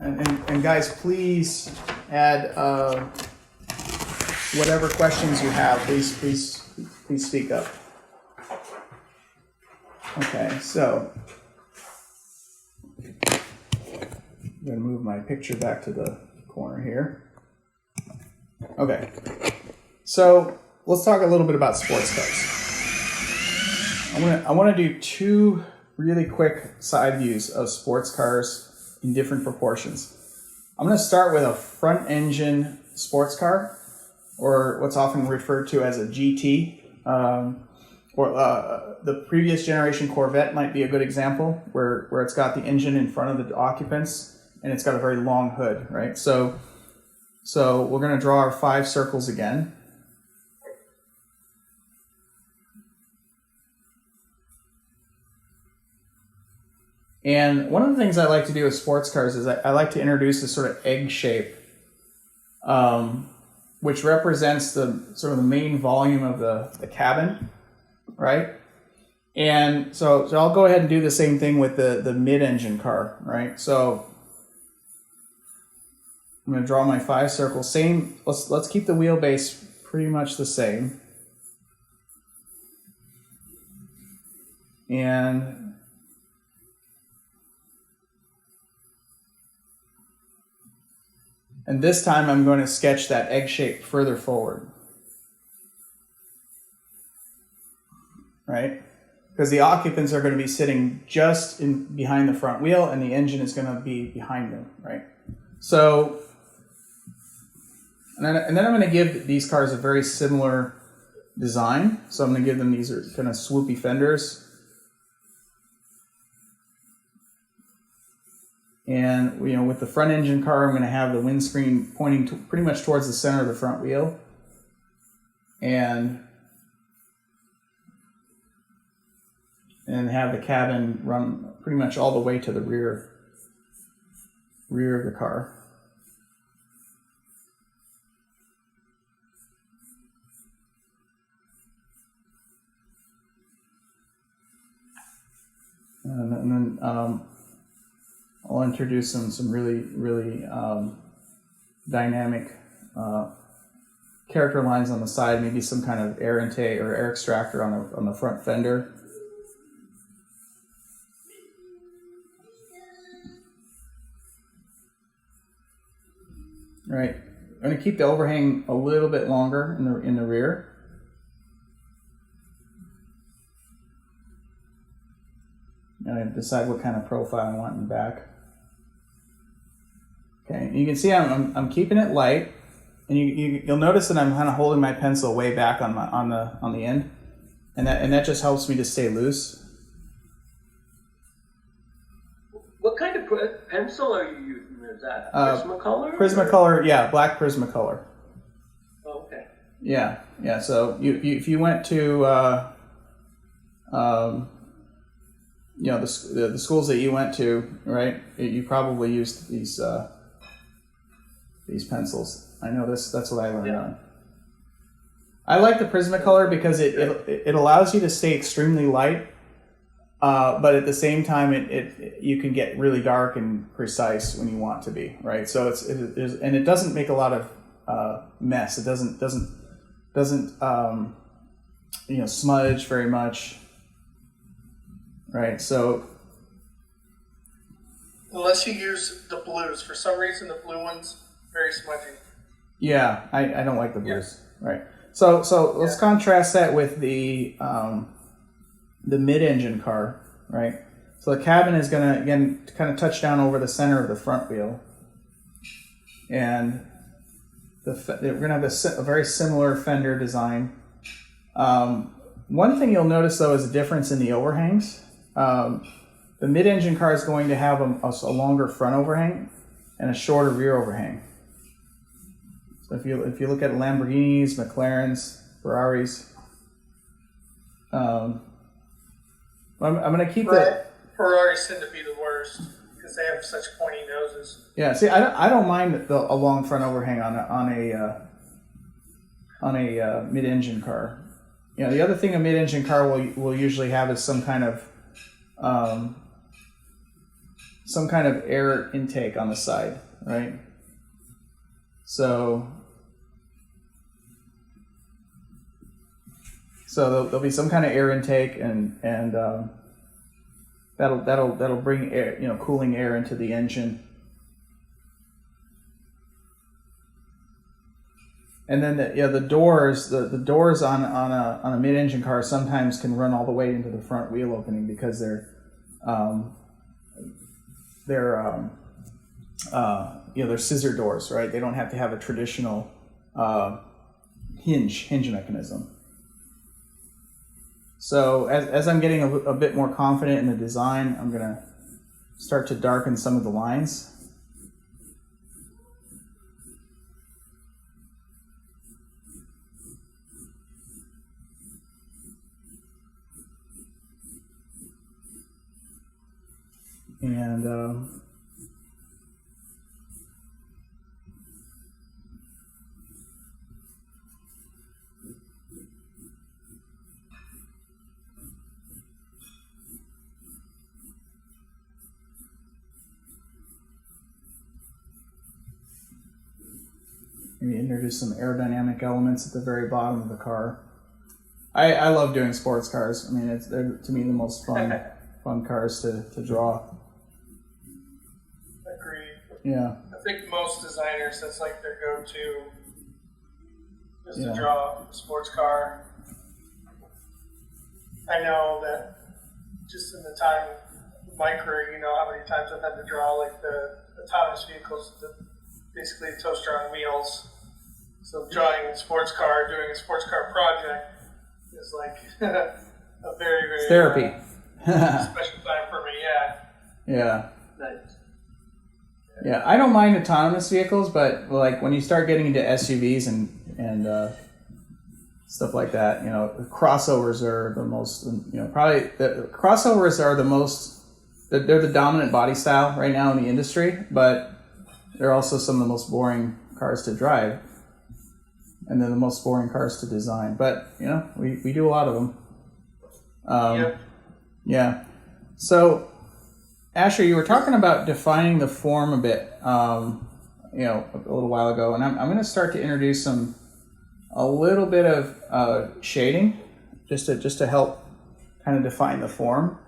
And guys, please add whatever questions you have. Please speak up. Okay, so I'm going to move my picture back to the corner here. Okay, so let's talk a little bit about sports cars. I want to do two really quick side views of sports cars in different proportions. I'm going to start with a front engine sports car, or what's often referred to as a GT. The previous generation Corvette might be a good example, where it's got the engine in front of the occupants and it's got a very long hood, right? So we're going to draw our 5 circles again. And one of the things I like to do with sports cars is I like to introduce this sort of egg shape, which represents the sort of the main volume of the cabin, right? And so I'll go ahead and do the same thing with the mid-engine car, right? So I'm going to draw my 5 circles. Same. Let's keep the wheelbase pretty much the same. And this time I'm going to sketch that egg shape further forward, right? Because the occupants are going to be sitting just behind the front wheel, and the engine is going to be behind them, right? So, and then I'm going to give these cars a very similar design. So I'm going to give them these kind of swoopy fenders. And with the front engine car, I'm going to have the windscreen pointing pretty much towards the center of the front wheel, and have the cabin run pretty much all the way to the rear of the car. And then I'll introduce some really dynamic character lines on the side, maybe some kind of air intake or air extractor on the front fender. Right. I'm going to keep the overhang a little bit longer in the rear. And I decide what kind of profile I want in the back. Okay, you can see I'm keeping it light, and you'll notice that I'm kind of holding my pencil way back on the end, and that just helps me to stay loose. What kind of pencil are you using? Is that Prismacolor? Prismacolor, yeah, black Prismacolor. Oh, okay. Yeah. So if you went to the schools that you went to, right? You probably used these pencils. I know that's what I learned on. I like the Prismacolor because it allows you to stay extremely light, but at the same time you can get really dark and precise when you want to be, right? So it doesn't make a lot of mess. It doesn't smudge very much. Right, so unless you use the blues, for some reason the blue one's very smudgy. Yeah, I don't like the blues. Yeah. Right. So let's contrast that with the mid-engine car, right? So the cabin is going to again kind of touch down over the center of the front wheel, and we're going to have a very similar fender design. One thing you'll notice though is a difference in the overhangs. The mid-engine car is going to have a longer front overhang and a shorter rear overhang. So if you look at Lamborghinis, McLarens, Ferraris, I'm going to keep Ferraris tend to be the worst because they have such pointy noses. Yeah, see, I don't mind a long front overhang on a mid-engine car. The other thing a mid-engine car will usually have is some kind of air intake on the side, right? So there'll be some kind of air intake, and that'll bring air, cooling air into the engine. And then the doors on a mid-engine car sometimes can run all the way into the front wheel opening because they're they're scissor doors, right? They don't have to have a traditional hinge mechanism. So as I'm getting a bit more confident in the design, I'm going to start to darken some of the lines. And maybe introduce some aerodynamic elements at the very bottom of the car. I love doing sports cars. I mean, they're to me the most fun cars to draw. Agreed. Yeah. I think most designers, that's like their go-to, is Yeah. to draw a sports car. I know that just in the time of my career, how many times I've had to draw like the autonomous vehicles, basically toaster on wheels. So drawing a sports car, doing a sports car project is like a very, very Therapy. special time for me. Yeah. Yeah. Nice. Yeah, I don't mind autonomous vehicles, but like when you start getting into SUVs and stuff like that, crossovers are the most, probably the crossovers are the most, they're the dominant body style right now in the industry, but they're also some of the most boring cars to drive, and they're the most boring cars to design. But we do a lot of them. Yeah. So, Asher, you were talking about defining the form a bit, a little while ago, and I'm going to start to introduce a little bit of shading, just to help kind of define the form.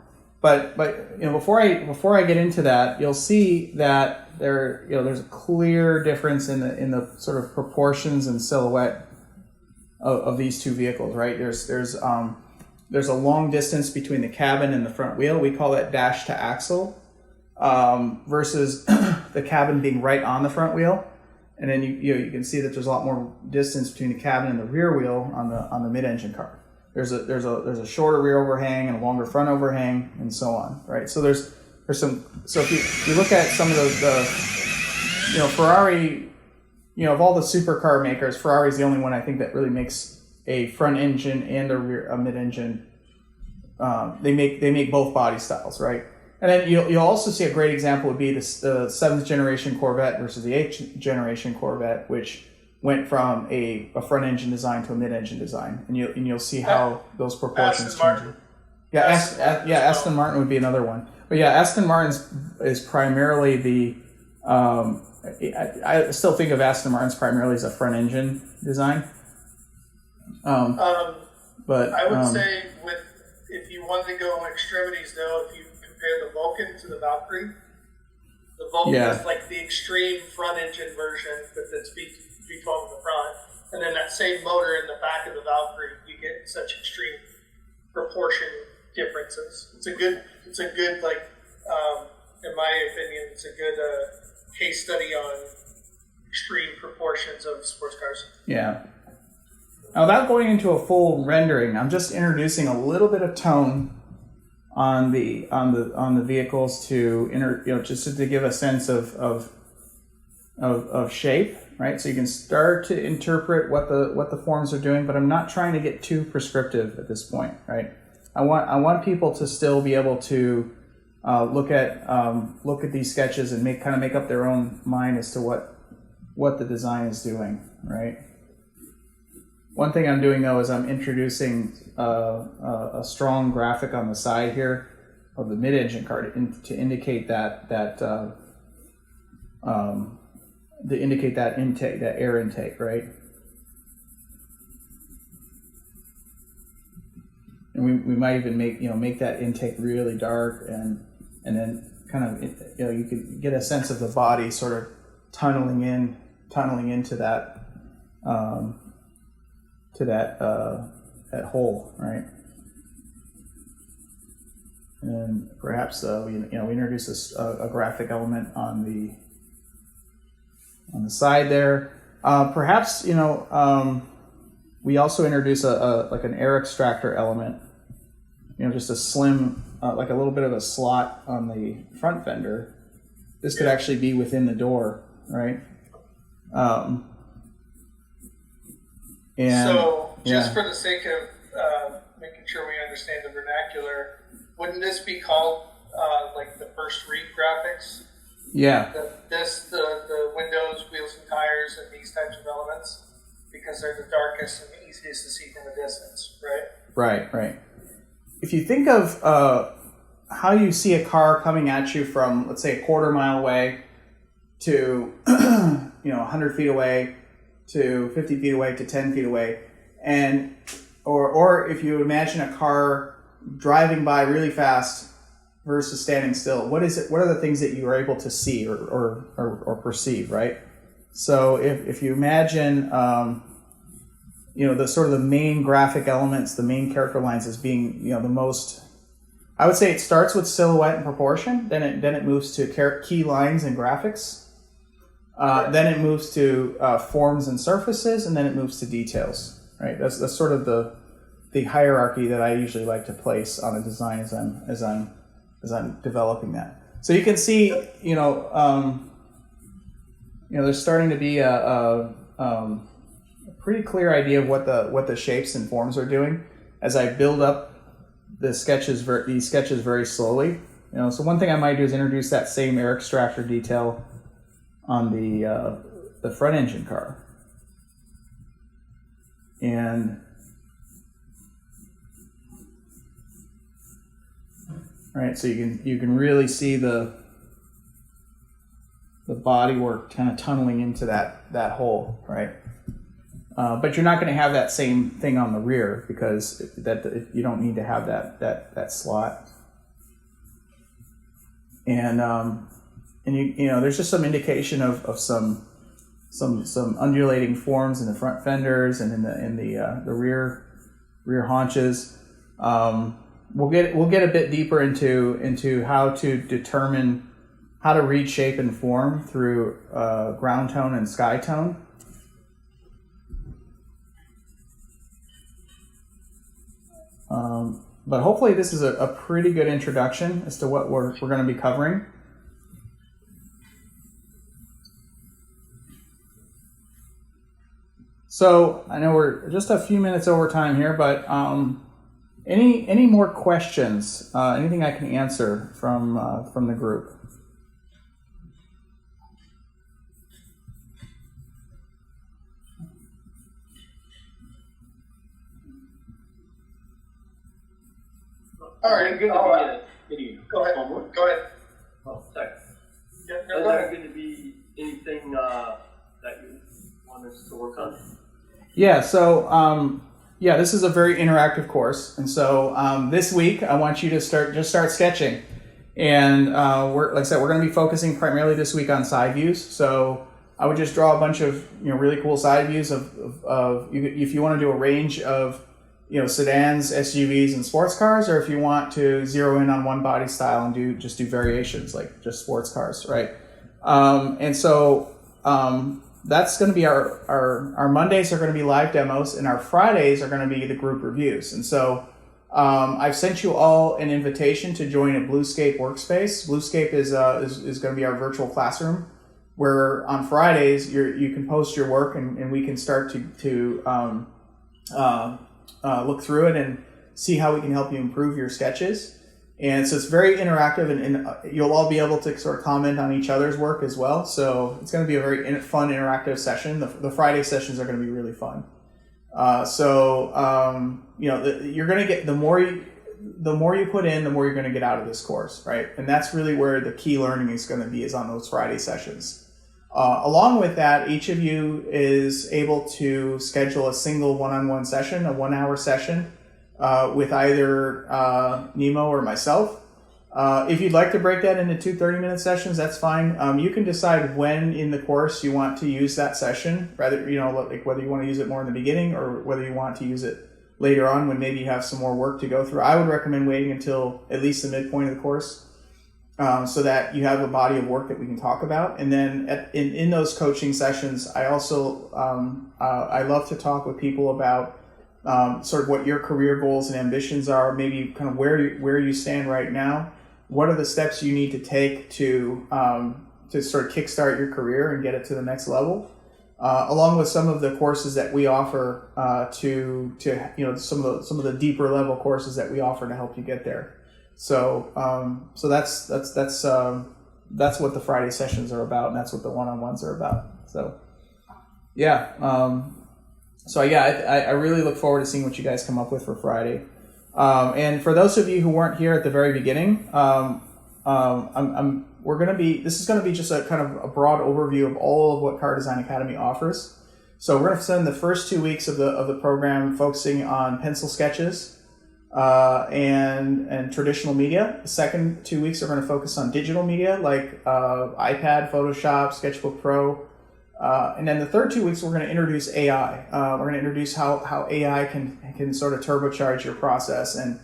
But before I get into that, you'll see that there's a clear difference in the sort of proportions and silhouette of these two vehicles, right? There's a long distance between the cabin and the front wheel. We call that dash to axle, versus the cabin being right on the front wheel. And then you can see that there's a lot more distance between the cabin and the rear wheel on the mid-engine car. There's a shorter rear overhang and a longer front overhang, and so on, right? So there's some. So if you look at some of the Ferrari, of all the supercar makers, Ferrari is the only one I think that really makes a front engine and a mid engine. They make both body styles, right? And then you'll also see a great example would be the 7th generation Corvette versus the 8th generation Corvette, which went from a front engine design to a mid engine design, and you'll see how those proportions change. Yeah, Aston Martin would be another one. But yeah, Aston Martin is primarily the. I still think of Aston Martin's primarily as a front engine design. But I would say if you wanted to go extremities though, if you compare the Vulcan to the Valkyrie, the Vulcan is like the extreme front engine version, but that's V12 in the front, and then that same motor in the back of the Valkyrie, you get such extreme proportion differences. It's a good like, in my opinion, it's a good case study on extreme proportions of sports cars. Yeah. Now, without going into a full rendering, I'm just introducing a little bit of tone on the vehicles just to give a sense of shape, right? So you can start to interpret what the forms are doing, but I'm not trying to get too prescriptive at this point, right? I want people to still be able to look at these sketches and make up their own mind as to what the design is doing, right? One thing I'm doing though is I'm introducing a strong graphic on the side here of the mid-engine car to indicate that intake, that air intake, right? And we might even make that intake really dark and then kind of you could get a sense of the body sort of tunneling into that that hole, right? And perhaps we introduce a graphic element on on the side there. Perhaps, we also introduce like an air extractor element, just a slim, like a little bit of a slot on the front fender. This could actually be within the door, right? Just for the sake of making sure we understand the vernacular, wouldn't this be called like the first read graphics? Yeah. The windows, wheels, and tires, and these types of elements, because they're the darkest and the easiest to see from a distance, right? Right. If you think of how you see a car coming at you from, let's say, a quarter mile away to 100 feet away to 50 feet away to 10 feet away, and or if you imagine a car driving by really fast versus standing still, what are the things that you are able to see or perceive, right? So if you imagine the sort of the main graphic elements, the main character lines as being the most, I would say it starts with silhouette and proportion, then it moves to key lines and graphics, then it moves to forms and surfaces, and then it moves to details, right? That's sort of the hierarchy that I usually like to place on a design as I'm developing that. So you can see, there's starting to be a pretty clear idea of what the shapes and forms are doing as I build up these sketches very slowly. So one thing I might do is introduce that same air extractor detail on the front engine car, and right, so you can really see the body work kind of tunneling into that hole, right? But you're not going to have that same thing on the rear because you don't need to have that slot. And there's just some indication of some undulating forms in the front fenders and in the rear haunches. We'll get a bit deeper into how to determine how to read shape and form through ground tone and sky tone. But hopefully this is a pretty good introduction as to what we're going to be covering. So I know we're just a few minutes over time here, but any more questions? Anything I can answer from the group? All right. Go ahead. Homework? Go ahead. Oh, sorry. Yeah, Is go there ahead. going to be anything that you want us to work on? Yeah. So this is a very interactive course, and so this week I want you to start sketching, and like I said, we're going to be focusing primarily this week on side views. So I would just draw a bunch of really cool side views of if you want to do a range of sedans, SUVs, and sports cars, or if you want to zero in on one body style and do variations like just sports cars, right? And so that's going to be our Mondays are going to be live demos, and our Fridays are going to be the group reviews. And so I've sent you all an invitation to join a Bluescape workspace. Bluescape is going to be our virtual classroom, where on Fridays you can post your work and we can start to look through it and see how we can help you improve your sketches. And so it's very interactive, and you'll all be able to sort of comment on each other's work as well. So it's going to be a very fun, interactive session. The Friday sessions are going to be really fun. You're going to get the more you put in, the more you're going to get out of this course, right? And that's really where the key learning is going to be, is on those Friday sessions. Along with that, each of you is able to schedule a single one-on-one session, a 1-hour session, with either Nemo or myself. If you'd like to break that into 2 30-minute sessions, that's fine. You can decide when in the course you want to use that session, whether you want to use it more in the beginning or whether you want to use it later on when maybe you have some more work to go through. I would recommend waiting until at least the midpoint of the course. so that you have a body of work that we can talk about. And then in those coaching sessions, I also I love to talk with people about sort of what your career goals and ambitions are, maybe kind of where you stand right now. What are the steps you need to take to sort of kickstart your career and get it to the next level, along with some of the courses that we offer to some of the deeper level courses that we offer to help you get there. So that's what the Friday sessions are about, and that's what the one-on-ones are about. So yeah, I really look forward to seeing what you guys come up with for Friday. And for those of you who weren't here at the very beginning, this is going to be just a kind of a broad overview of all of what Car Design Academy offers. So we're going to spend the first 2 weeks of the program focusing on pencil sketches and traditional media. The second 2 weeks are going to focus on digital media like iPad, Photoshop, Sketchbook Pro. And then the third 2 weeks, we're going to introduce AI. We're going to introduce how AI can sort of turbocharge your process and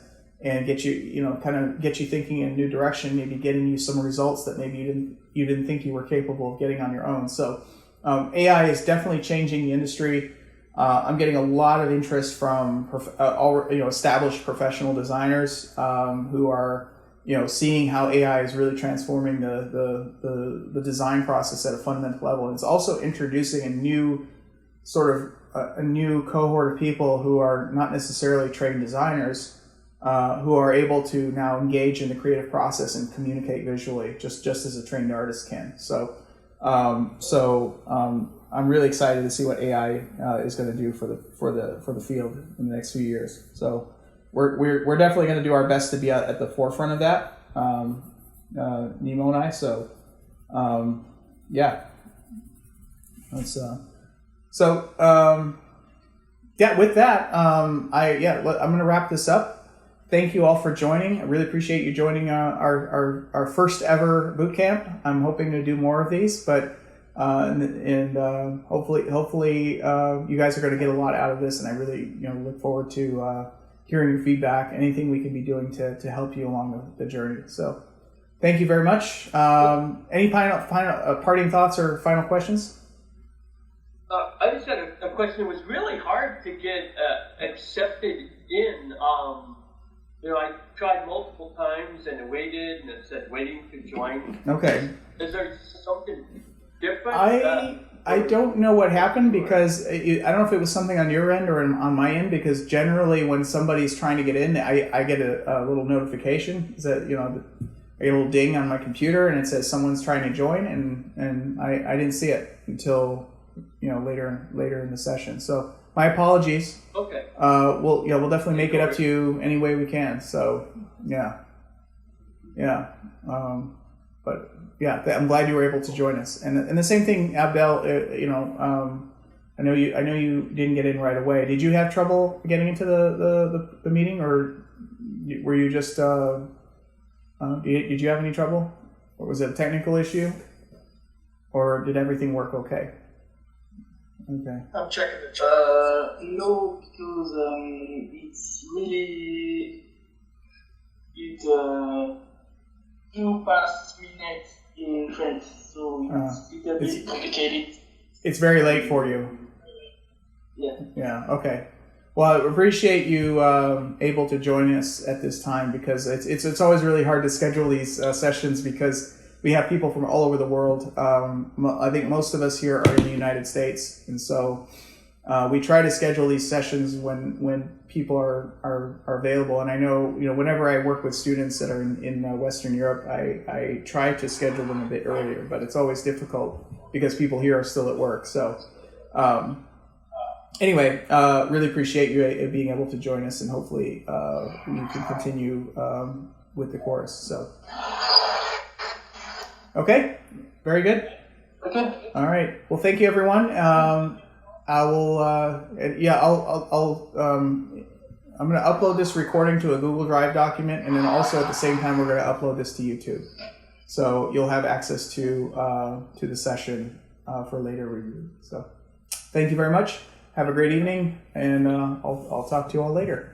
get you, kind of get you thinking in a new direction, maybe getting you some results that maybe you didn't think you were capable of getting on your own. So AI is definitely changing the industry. I'm getting a lot of interest from established professional designers who are seeing how AI is really transforming the design process at a fundamental level. And it's also introducing a new cohort of people who are not necessarily trained designers, who are able to now engage in the creative process and communicate visually, just as a trained artist can. So I'm really excited to see what AI is going to do for the field in the next few years. So we're definitely going to do our best to be at the forefront of that, Nemo and I. So yeah, that's with that, I'm going to wrap this up. Thank you all for joining. I really appreciate you joining our first ever boot camp. I'm hoping to do more of these, but hopefully you guys are going to get a lot out of this, and I really look forward to hearing your feedback. Anything we can be doing to help you along the journey. So thank you very much. Any final parting thoughts or final questions? I just had a question. It was really hard to get accepted in. I tried multiple times and it waited, and it said waiting to join. Okay. Is there something different? I don't know what happened, because I don't know if it was something on your end or on my end, because generally when somebody's trying to get in, I get a little notification that, I get a little ding on my computer and it says someone's trying to join, and I didn't see it until later in the session. So my apologies. Okay. We'll definitely make it up to you any way we can. So yeah. But yeah, I'm glad you were able to join us. And the same thing, Abdel. I know you didn't get in right away. Did you have trouble getting into the meeting, or were you just did you have any trouble, or was it a technical issue, or did everything work okay? Okay. I'm checking the chat. No, because it's really 2 past midnight in France, so it's a little bit complicated. It's very late for you. Yeah. Yeah. Okay. Well, I appreciate you able to join us at this time, because it's always really hard to schedule these sessions, because we have people from all over the world. I think most of us here are in the United States, and so we try to schedule these sessions when people are available. And I know, whenever I work with students that are in Western Europe, I try to schedule them a bit earlier, but it's always difficult because people here are still at work. So anyway, really appreciate you being able to join us, and hopefully you can continue with the course. So. Okay, very good. Okay. All right. Well, thank you, everyone. I will. I'm going to upload this recording to a Google Drive document, and then also at the same time, we're going to upload this to YouTube, so you'll have access to the session for later review. So, thank you very much. Have a great evening, and I'll talk to you all later.